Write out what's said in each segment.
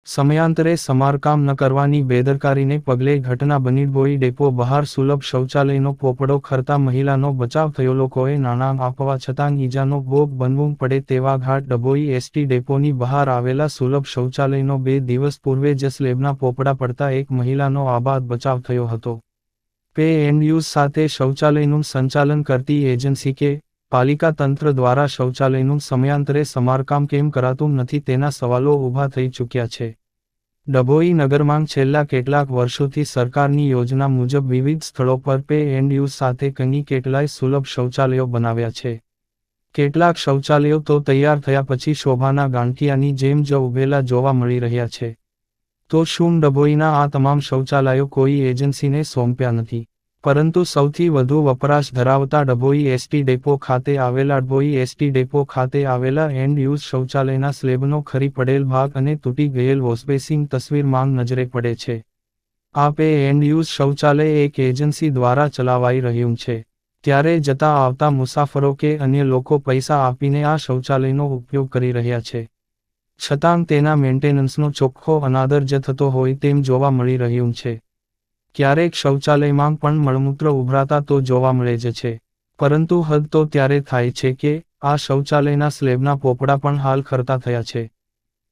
સમયાંતરે સમારકામ ન કરવાની બેદરકારીને પગલે ઘટના બની ડભોઈ ડેપો બહાર સુલભ શૌચાલયનો પોપડો ખરતા મહિલાનો બચાવ થયો. લોકોએ નાણાં આપવા છતાં ઈજાનો ભોગ બનવું પડે તેવા ઘાટ. ડભોઈ એસટી ડેપોની બહાર આવેલા સુલભ શૌચાલયનો 2 દિવસ પૂર્વે જ સ્લેબના પોપડા પડતા એક મહિલાનો આબાદ બચાવ થયો હતો. પે એન્ડ યુઝ સાથે શૌચાલયનું સંચાલન કરતી એજન્સી કે પાલિકા તંત્ર દ્વારા શૌચાલયનું સમયાંતરે સમારકામ કેમ કરાતું નથી તેના સવાલો ઊભા થઈ ચૂક્યા છે. ડભોઈ નગરમાં છેલ્લા કેટલાક વર્ષોથી સરકારની યોજના મુજબ વિવિધ સ્થળો પર પે એન્ડ યુઝ સાથે કંઈ કેટલાય સુલભ શૌચાલયો બનાવ્યા છે. કેટલાક શૌચાલયો તો તૈયાર થયા પછી શોભાના ગાંઠિયાની જેમ જ ઊભેલા જોવા મળી રહ્યા છે. તો શું ડભોઈના આ તમામ શૌચાલયો કોઈ એજન્સીને સોંપ્યા નથી? પરંતુ સૌથી વધુ વપરાશ ધરાવતા ડભોઈ એસટી ડેપો ખાતે આવેલા એન્ડ યુઝ શૌચાલયના સ્લેબનો ખરી પડેલ ભાગ અને તૂટી ગયેલ વોશબેસિન તસવીરમાં નજરે પડે છે. આ પે એન્ડ યુઝ શૌચાલય એક એજન્સી દ્વારા ચલાવાઈ રહ્યું છે, ત્યારે જતા આવતા મુસાફરો કે અન્ય લોકો પૈસા આપીને આ શૌચાલયનો ઉપયોગ કરી રહ્યા છે. છતાં તેના મેન્ટેનન્સનો ચોખ્ખો અનાદર જ થતો હોય તેમ જોવા મળી રહ્યું છે. ક્યારેક શૌચાલયમાં પણ મળમૂત્ર ઉભરાતા તો જોવા મળે જ છે, પરંતુ હદ તો ત્યારે થાય છે કે આ શૌચાલયના સ્લેબના પોપડા પણ હાલ ખરતા થયા છે.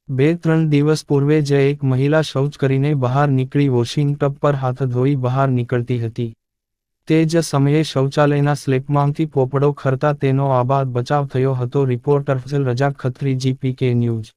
2-3 દિવસ પૂર્વે જ એક મહિલા શૌચ કરીને બહાર નીકળી વોશિંગ ટબ પર હાથ ધોઈ બહાર નીકળતી હતી. તે જ સમયે શૌચાલયના સ્લેબમાંથી પોપડો ખરતા તેનો આબાદ બચાવ થયો હતો. રિપોર્ટર ફઝલ રજા ખત્રી, GPK ન્યૂઝ.